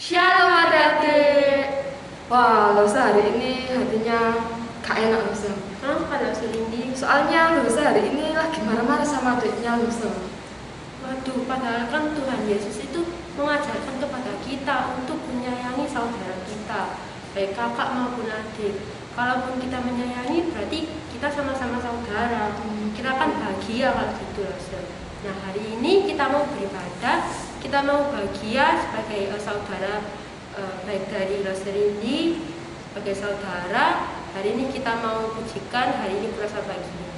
Shalom adik-adik. Wah, Losa hari ini hatinya gak enak Losa. Kenapa Losa Lindi? Soalnya Losa hari ini lagi marah-marah sama adiknya Losa. Waduh, padahal kan Tuhan Yesus itu mengajarkan kepada kita untuk menyayangi saudara kita, baik kakak maupun adik. Kalaupun kita menyayangi, berarti kita sama-sama saudara. Kita akan bahagia kalau gitu Losa. Nah, hari ini kita mau beribadah, kita mau bahagia sebagai saudara, baik dari Losa Lindi sebagai saudara. Hari ini kita mau pujikan, hari ini puasa bahagia.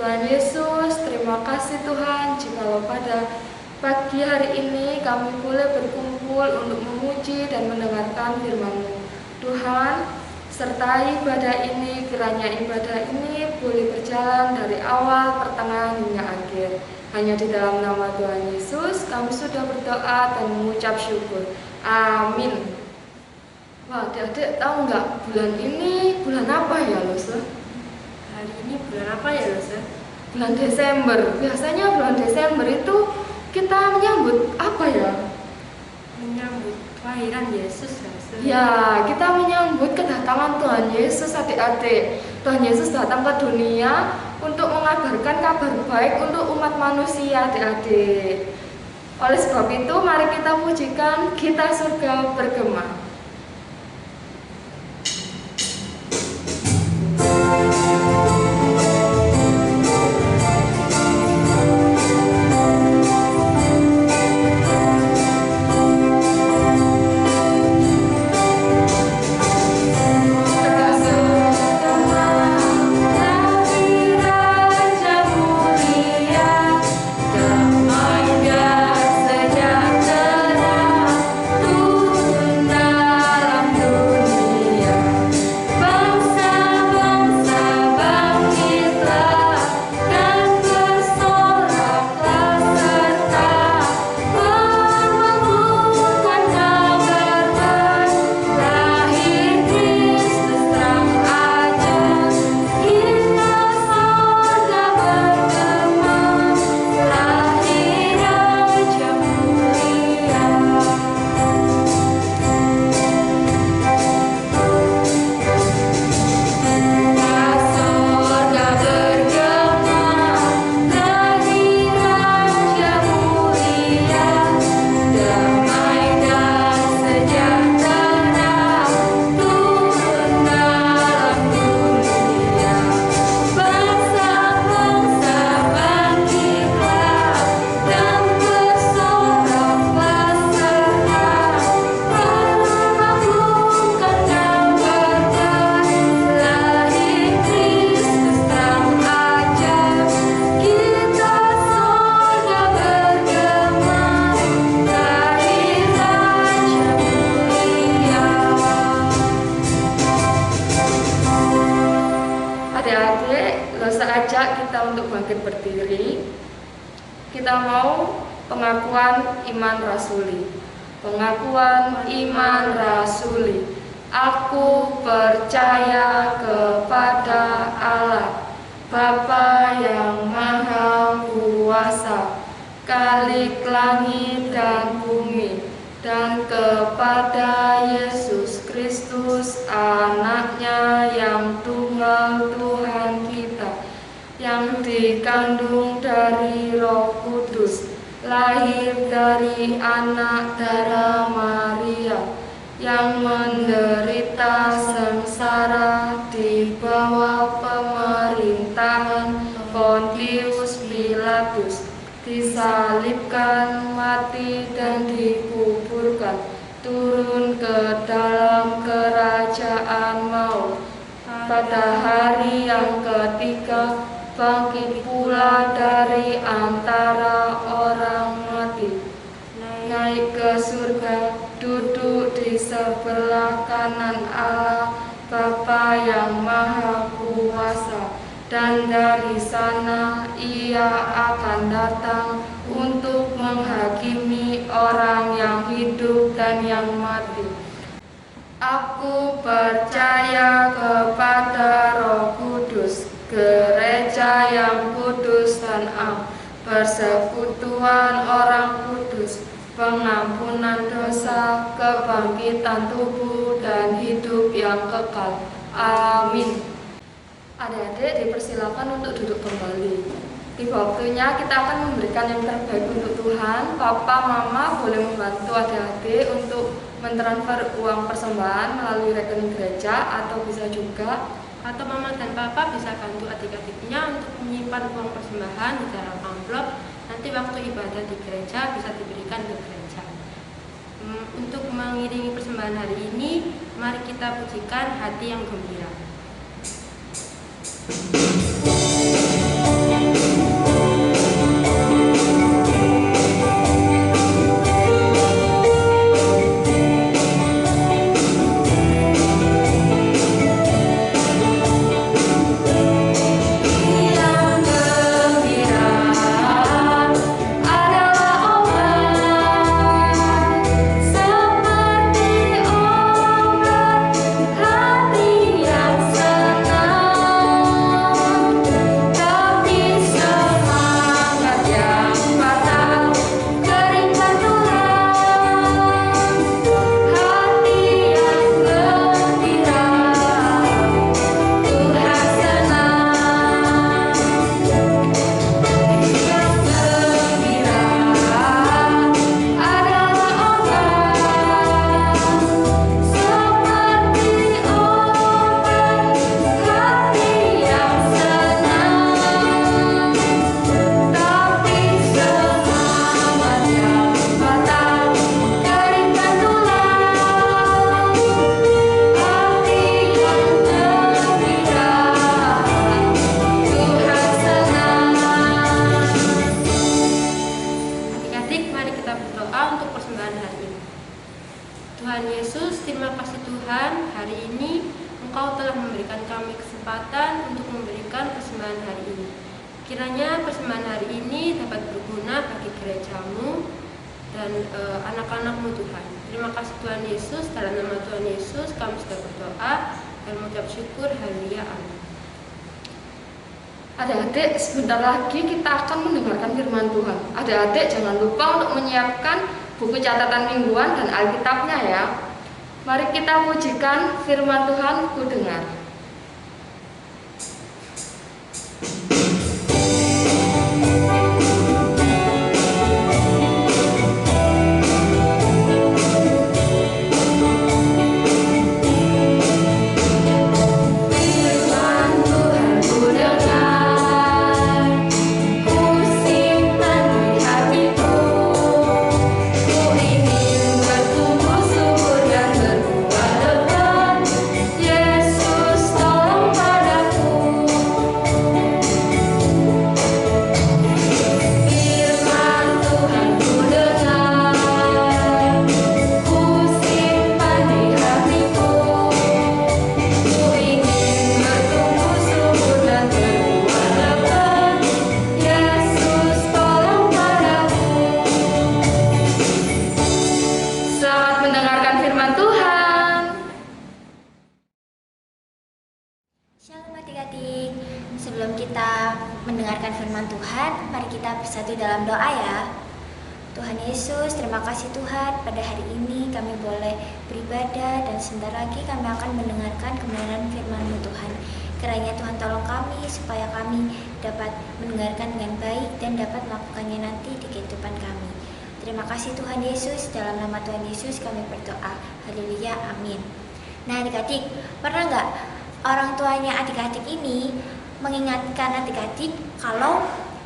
Tuhan Yesus, terima kasih Tuhan jikalau pada pagi hari ini kami boleh berkumpul untuk memuji dan mendengarkan firman-Mu. Tuhan, sertai ibadah ini, kiranya ibadah ini boleh berjalan dari awal, pertengahan hingga akhir. Hanya di dalam nama Tuhan Yesus kami sudah berdoa dan mengucap syukur. Amin. Wah, adik-adik tahu nggak bulan ini bulan apa ya, Losa? Hari ini bulan apa ya Losa? Bulan Desember. Biasanya bulan Desember itu kita menyambut apa ya? Menyambut kelahiran Yesus Losa. Ya, kita menyambut kedatangan Tuhan Yesus adik-adik. Tuhan Yesus datang ke dunia untuk mengabarkan kabar baik untuk umat manusia adik-adik. Oleh sebab itu, mari kita pujikan Kita Surga Bergema. Kita mau pengakuan iman rasuli. Pengakuan iman rasuli. Aku percaya kepada Allah, Bapa yang Maha Kuasa, Khalik langit dan bumi, dan kepada Yesus Kristus, Anaknya yang tunggal Tuhan kita, yang dikandung dari Roh Kudus, lahir dari anak darah Maria, yang menderita sengsara di bawah pemerintahan Pontius Pilatus, disalibkan, mati, dan dikuburkan, turun ke dalam kerajaan maut. Pada hari yang ketiga, bangkit pula dari antara orang mati, naik ke surga, duduk di sebelah kanan Allah, Bapa yang Maha Kuasa, dan dari sana Ia akan datang untuk menghakimi orang yang hidup dan yang mati. Aku percaya kepada Roh Kudus, gereja yang kudus dan am, persekutuan orang kudus, pengampunan dosa, kebangkitan tubuh, dan hidup yang kekal. Amin. Adik-adik dipersilakan untuk duduk kembali. Tiba waktunya kita akan memberikan yang terbaik untuk Tuhan. Papa, Mama boleh membantu adik-adik untuk mentransfer uang persembahan melalui rekening gereja, atau bisa juga Mama dan Papa bisa bantu adik-adiknya untuk menyimpan uang persembahan di dalam amplop. Nanti waktu ibadah di gereja bisa diberikan ke gereja. Untuk mengiringi persembahan hari ini, mari kita pujikan hati yang gembira. Tuhan Yesus, terima kasih Tuhan, hari ini Engkau telah memberikan kami kesempatan untuk memberikan persembahan hari ini. Kiranya persembahan hari ini dapat berguna bagi gerejamu dan anak-anakmu Tuhan. Terima kasih Tuhan Yesus, dalam nama Tuhan Yesus kami sudah berdoa dan mengucap syukur, haleluya, amin. Adik-adik, sebentar lagi kita akan mendengarkan firman Tuhan. Adik-adik jangan lupa untuk menyiapkan buku catatan mingguan dan Alkitabnya ya. Mari kita pujikan firman Tuhan, ku dengar. Yesus bersatu dalam doa ya. Tuhan Yesus, terima kasih Tuhan, pada hari ini kami boleh beribadah dan sebentar lagi kami akan mendengarkan kebenaran firman-Mu Tuhan. Kiranya Tuhan tolong kami supaya kami dapat mendengarkan dengan baik dan dapat melakukannya nanti di kehidupan kami. Terima kasih Tuhan Yesus, dalam nama Tuhan Yesus kami berdoa. Haleluya, amin. Nah adik-adik, pernah nggak orang tuanya adik-adik ini mengingatkan adik-adik kalau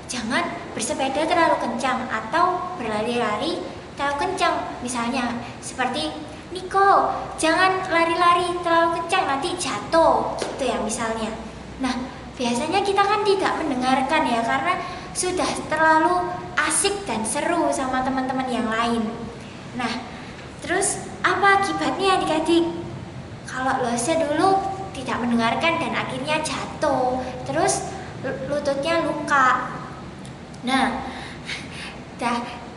jangan bersepeda terlalu kencang atau berlari-lari terlalu kencang. Misalnya seperti, Niko, jangan lari-lari terlalu kencang nanti jatuh gitu ya misalnya. Nah biasanya kita kan tidak mendengarkan ya, karena sudah terlalu asik dan seru sama teman-teman yang lain. Nah terus apa akibatnya adik-adik? Kalau Lose dulu tidak mendengarkan dan akhirnya jatuh, terus lututnya luka. Nah,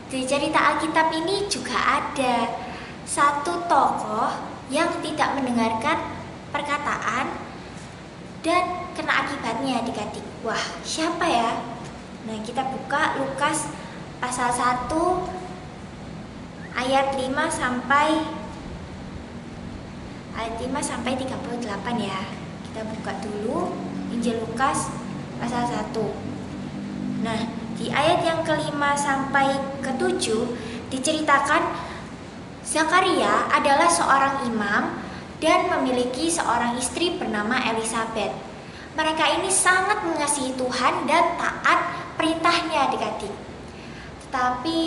di cerita Alkitab ini juga ada satu tokoh yang tidak mendengarkan perkataan dan kena akibatnya adik-adik. Wah, siapa ya? Nah, kita buka Lukas pasal 1 ayat 5 sampai 38 ya. Kita buka dulu Injil Lukas pasal 1. Nah, di ayat yang ke-5 sampai ke-7 diceritakan Zakaria adalah seorang imam dan memiliki seorang istri bernama Elisabet. Mereka ini sangat mengasihi Tuhan dan taat perintahnya adik-adik. Tetapi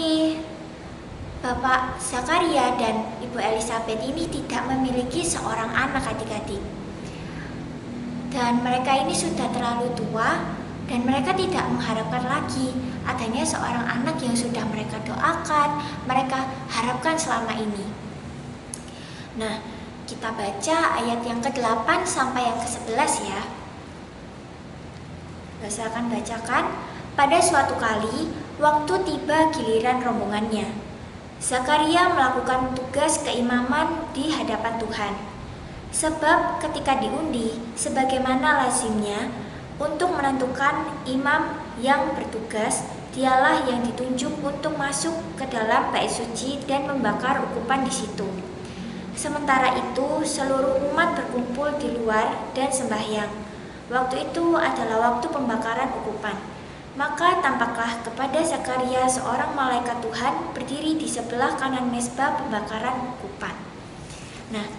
Bapak Zakaria dan Ibu Elisabet ini tidak memiliki seorang anak adik-adik. Dan mereka ini sudah terlalu tua dan mereka tidak mengharapkan lagi adanya seorang anak yang sudah mereka doakan, mereka harapkan selama ini. Nah, kita baca ayat yang ke-8 sampai yang ke-11 ya. Saya akan bacakan. Pada suatu kali, waktu tiba giliran rombongannya, Zakaria melakukan tugas keimaman di hadapan Tuhan. Sebab ketika diundi, sebagaimana lazimnya, untuk menentukan imam yang bertugas, dialah yang ditunjuk untuk masuk ke dalam bait suci dan membakar ukupan di situ. Sementara itu, seluruh umat berkumpul di luar dan sembahyang. Waktu itu adalah waktu pembakaran ukupan. Maka tampaklah kepada Zakaria seorang malaikat Tuhan berdiri di sebelah kanan mezbah pembakaran ukupan. Nah,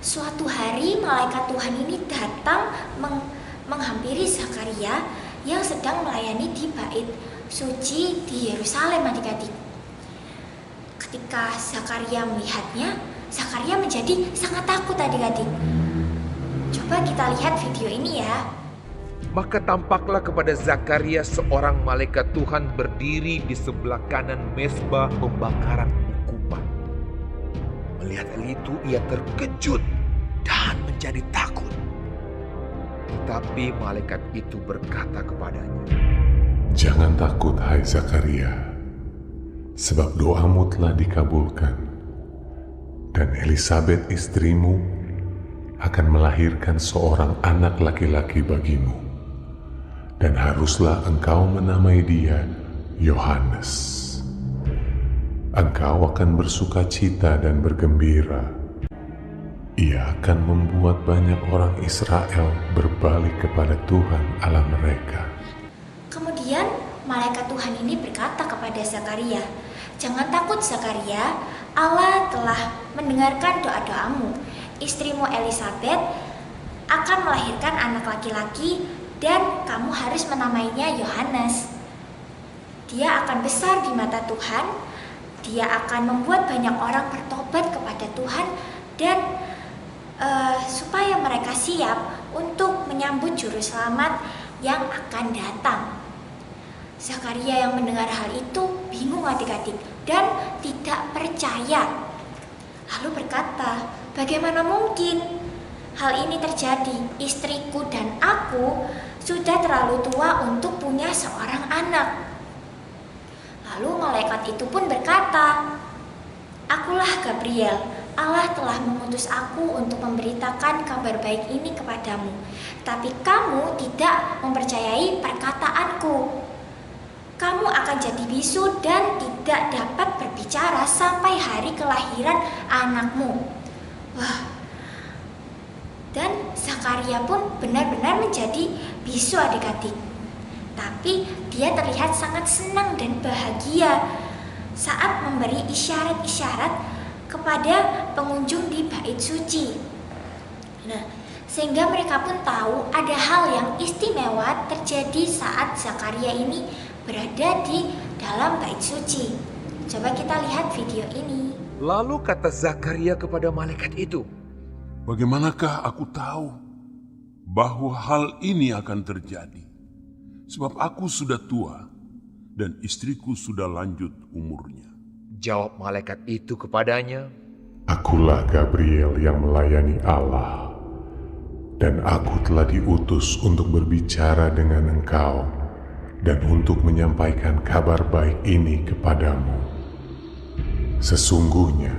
suatu hari malaikat Tuhan ini datang menghampiri Zakaria yang sedang melayani di bait suci di Yerusalem adik-adik. Ketika Zakaria melihatnya, Zakaria menjadi sangat takut adik-adik. Coba kita lihat video ini ya. Maka tampaklah kepada Zakaria seorang malaikat Tuhan berdiri di sebelah kanan mezbah pembakaran ukupan. Melihat hal itu ia terkejut dan menjadi takut. Tetapi malaikat itu berkata kepadanya, "Jangan takut hai Zakaria, sebab doamu telah dikabulkan, dan Elisabet istrimu akan melahirkan seorang anak laki-laki bagimu, dan haruslah engkau menamai dia Yohanes. Engkau akan bersukacita dan bergembira. Ia akan membuat banyak orang Israel berbalik kepada Tuhan Allah mereka." Kemudian malaikat Tuhan ini berkata kepada Zakaria, "Jangan takut Zakaria, Allah telah mendengarkan doa-doamu. Istrimu Elisabet akan melahirkan anak laki-laki dan kamu harus menamainya Yohanes. Dia akan besar di mata Tuhan, dia akan membuat banyak orang bertobat kepada Tuhan dan supaya mereka siap untuk menyambut juru selamat yang akan datang." Zakaria yang mendengar hal itu bingung adik-adik dan tidak percaya. Lalu berkata, "Bagaimana mungkin hal ini terjadi? Istriku dan aku sudah terlalu tua untuk punya seorang anak." Lalu malaikat itu pun berkata, "Akulah Gabriel, Allah telah mengutus aku untuk memberitakan kabar baik ini kepadamu, tapi kamu tidak mempercayai perkataanku." kamu akan jadi bisu dan tidak dapat berbicara sampai hari kelahiran anakmu. Wah, dan Zakaria pun benar-benar menjadi bisu adik-adik. Tapi dia terlihat sangat senang dan bahagia saat memberi isyarat-isyarat kepada pengunjung di bait suci. Nah, sehingga mereka pun tahu ada hal yang istimewa terjadi saat Zakaria ini berada di dalam bait suci. Coba kita lihat video ini. Lalu kata Zakaria kepada malaikat itu, "Bagaimanakah aku tahu bahwa hal ini akan terjadi? Sebab aku sudah tua dan istriku sudah lanjut umurnya." Jawab malaikat itu kepadanya, Akulah Gabriel yang melayani Allah, dan aku telah diutus untuk berbicara dengan engkau dan untuk menyampaikan kabar baik ini kepadamu. Sesungguhnya,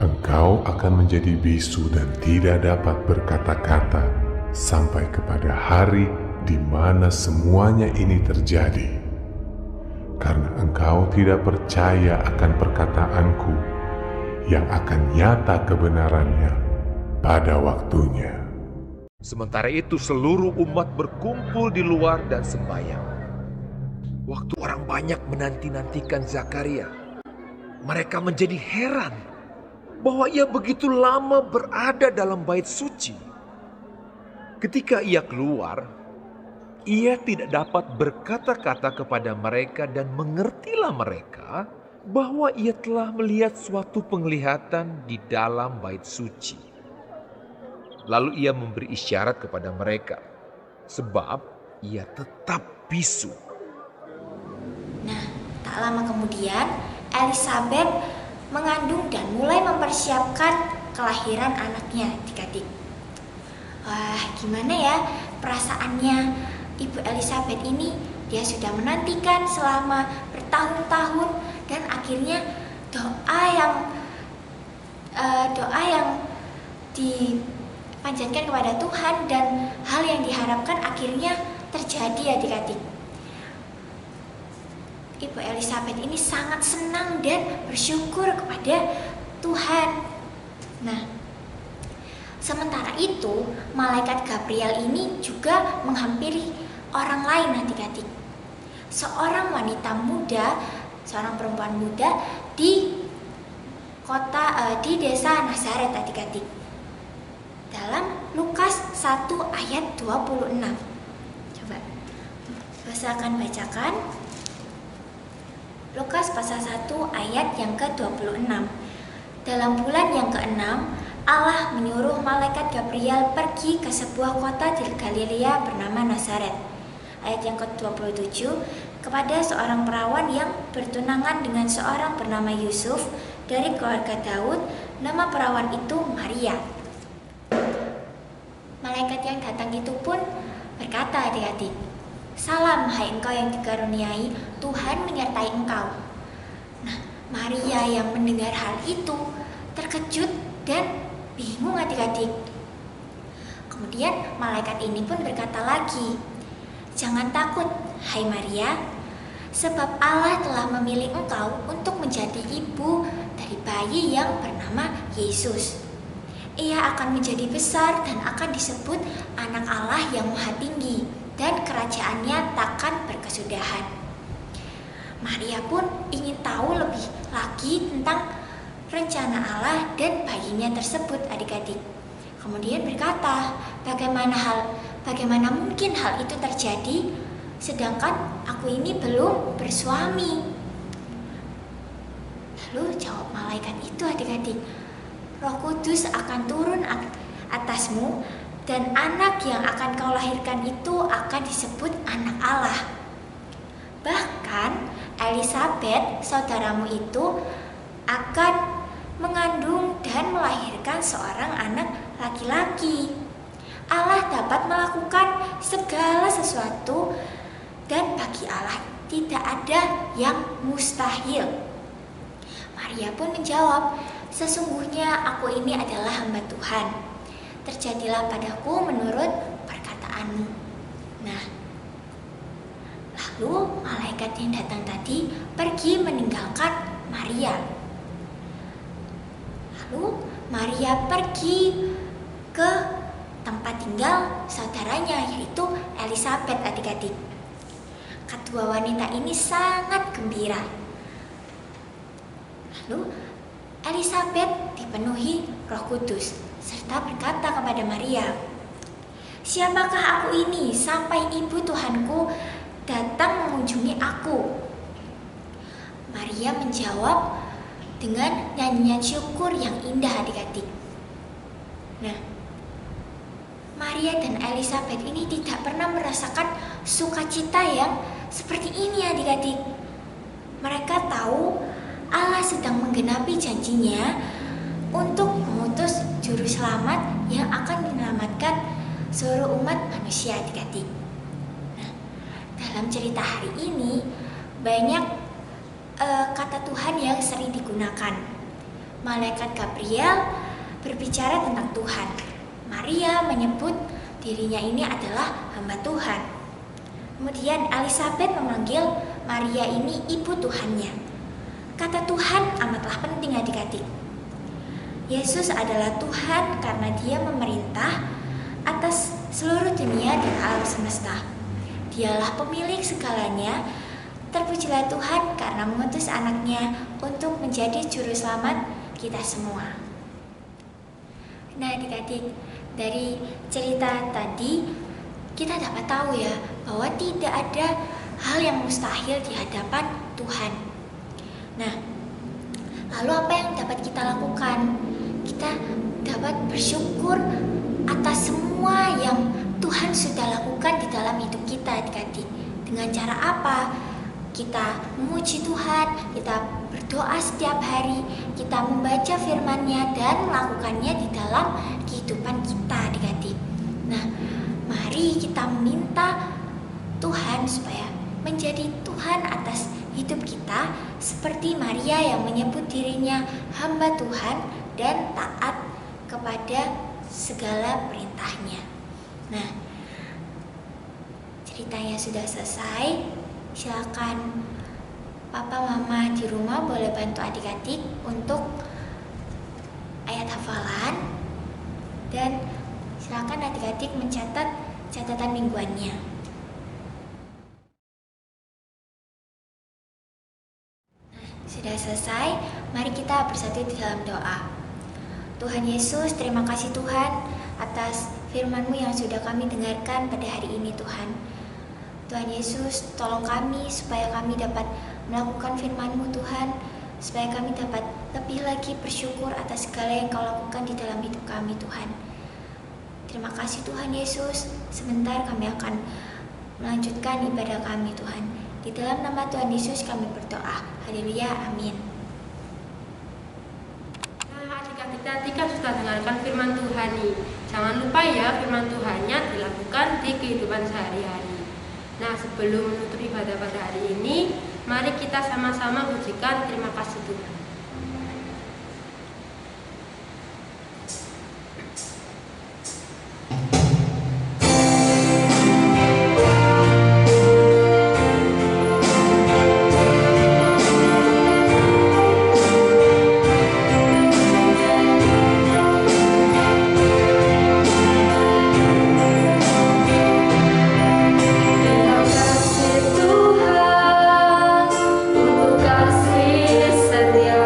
engkau akan menjadi bisu dan tidak dapat berkata-kata sampai kepada hari di mana semuanya ini terjadi, karena engkau tidak percaya akan perkataanku yang akan nyata kebenarannya pada waktunya. Sementara itu seluruh umat berkumpul di luar dan sembahyang. Waktu orang banyak menanti-nantikan Zakaria, mereka menjadi heran bahwa ia begitu lama berada dalam bait suci. Ketika ia keluar, ia tidak dapat berkata-kata kepada mereka dan mengertilah mereka bahwa ia telah melihat suatu penglihatan di dalam bait suci. Lalu ia memberi isyarat kepada mereka, sebab ia tetap bisu. Nah, tak lama kemudian Elizabeth mengandung dan mulai mempersiapkan kelahiran anaknya, adik-adik. Wah, gimana ya perasaannya Ibu Elizabeth ini? Dia sudah menantikan selama bertahun-tahun dan akhirnya doa yang dipanjatkan kepada Tuhan dan hal yang diharapkan akhirnya terjadi, adik-adik. Ibu Elizabeth ini sangat senang dan bersyukur kepada Tuhan. Nah, sementara itu malaikat Gabriel ini juga menghampiri orang lain, adik-adik. Seorang wanita muda, seorang perempuan muda di di desa Nazaret, adik-adik. Dalam Lukas 1 ayat 26. Coba saya akan bacakan. Lukas pasal 1 ayat yang ke-26. Dalam bulan yang ke-6, Allah menyuruh malaikat Gabriel pergi ke sebuah kota di Galilea bernama Nazaret. Ayat yang ke-27, kepada seorang perawan yang bertunangan dengan seorang bernama Yusuf dari keluarga Daud, nama perawan itu Maria. Malaikat yang datang itu pun berkata, adik-adik, "Salam, hai engkau yang dikaruniai, Tuhan menyertai engkau." Nah, Maria yang mendengar hal itu terkejut dan bingung, adik-adik. Kemudian malaikat ini pun berkata lagi, "Jangan takut, hai Maria, sebab Allah telah memilih engkau untuk menjadi ibu dari bayi yang bernama Yesus. Ia akan menjadi besar dan akan disebut Anak Allah yang Maha Tinggi, dan kerajaannya takkan berkesudahan." Maria pun ingin tahu lebih lagi tentang rencana Allah dan bayinya tersebut, adik-adik. Kemudian berkata, bagaimana mungkin hal itu terjadi, sedangkan aku ini belum bersuami? Lalu jawab malaikat itu, adik-adik, Roh Kudus akan turun atasmu, dan anak yang akan kau lahirkan itu akan disebut Anak Allah. Bahkan Elizabeth, saudaramu itu, akan mengandung dan melahirkan seorang anak laki-laki. Allah dapat melakukan segala sesuatu, dan bagi Allah tidak ada yang mustahil. Maria pun menjawab, "Sesungguhnya aku ini adalah hamba Tuhan. Terjadilah padaku menurut perkataanmu." Nah, Lalu malaikat yang datang tadi pergi meninggalkan Maria. Lalu Maria pergi ke tempat tinggal saudaranya, yaitu Elisabet, adik-adik. Kedua wanita ini sangat gembira. Lalu Elisabet dipenuhi Roh Kudus serta berkata kepada Maria, "Siapakah aku ini sampai ibu Tuhanku datang mengunjungi aku?" Maria menjawab dengan nyanyian syukur yang indah, adik-adik. Nah, Maria dan Elisabet ini tidak pernah merasakan sukacita yang seperti ini, adik-adik. Mereka tahu Allah sedang menggenapi janjinya untuk mengutus juru selamat yang akan menyelamatkan seluruh umat manusia, adik-adik. Nah, dalam cerita hari ini banyak kata Tuhan yang sering digunakan. Malaikat Gabriel berbicara tentang Tuhan. Maria menyebut dirinya ini adalah hamba Tuhan. Kemudian Elisabet memanggil Maria ini ibu Tuhannya. Kata Tuhan amatlah penting, adik-adik. Yesus adalah Tuhan karena Dia memerintah atas seluruh dunia dan alam semesta. Dialah pemilik segalanya. Terpujilah Tuhan karena mengutus anaknya untuk menjadi juru selamat kita semua. Nah, adik-adik, dari cerita tadi kita dapat tahu ya bahwa tidak ada hal yang mustahil di hadapan Tuhan. Nah, lalu apa yang dapat kita lakukan? Kita dapat bersyukur atas semua yang Tuhan sudah lakukan di dalam hidup kita, adik-adik. Dengan cara apa? Kita memuji Tuhan, kita berdoa setiap hari, kita membaca firman-Nya dan melakukannya di dalam kehidupan kita, adik-adik. Nah, mari kita meminta Tuhan supaya menjadi Tuhan atas hidup kita, seperti Maria yang menyebut dirinya hamba Tuhan dan taat kepada segala perintah-Nya. Nah, ceritanya sudah selesai. Silakan papa mama di rumah boleh bantu adik-adik untuk ayat hafalan, dan silakan adik-adik mencatat catatan mingguannya. Sudah selesai, mari kita bersatu di dalam doa. Tuhan Yesus, terima kasih Tuhan atas firman-Mu yang sudah kami dengarkan pada hari ini, Tuhan. Tuhan Yesus, tolong kami supaya kami dapat melakukan firman-Mu, Tuhan, supaya kami dapat lebih lagi bersyukur atas segala yang Kau lakukan di dalam hidup kami, Tuhan. Terima kasih Tuhan Yesus. Sebentar kami akan melanjutkan ibadah kami, Tuhan. Di dalam nama Tuhan Yesus kami berdoa. Haleluya, amin. Nah, adik-adik tadi kan sudah dengarkan firman Tuhan nih. Jangan lupa ya firman Tuhannya dilakukan di kehidupan sehari-hari. Nah, sebelum menutup ibadah pada hari ini, mari kita sama-sama pujikan terima kasih Tuhan. Terima kasih Tuhan untuk kasih setia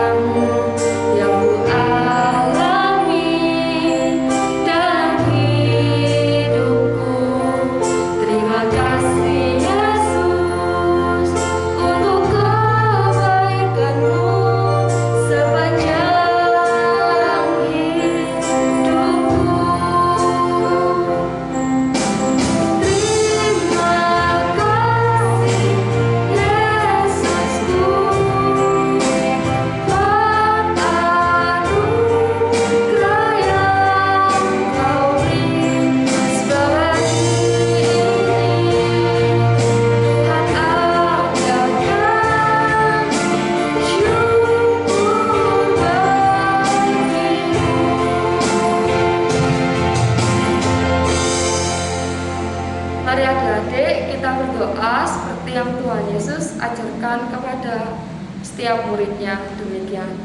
Tuhan kepada setiap muridnya demikian.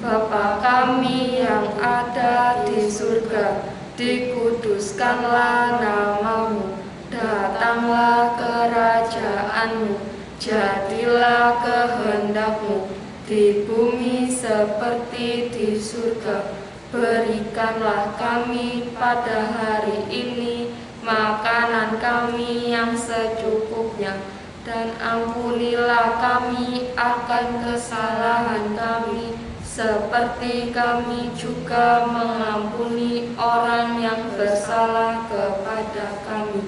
Bapa kami yang ada di surga, dikuduskanlah namamu, datanglah kerajaanmu, jadilah kehendakmu di bumi seperti di surga. Berikanlah kami pada hari ini makanan kami yang secukupnya, dan ampunilah kami akan kesalahan kami, seperti kami juga mengampuni orang yang bersalah kepada kami.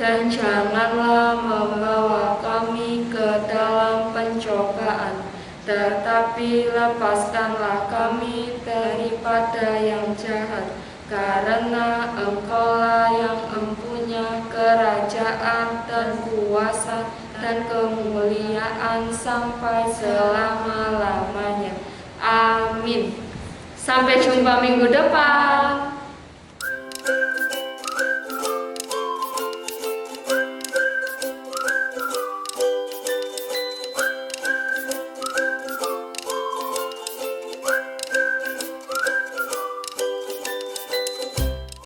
Dan janganlah membawa kami ke dalam pencobaan, tetapi lepaskanlah kami daripada yang jahat, karena Engkaulah yang mempunyai kerajaan dan kuasa dan kemuliaan sampai selama-lamanya. Amin. Sampai jumpa minggu depan.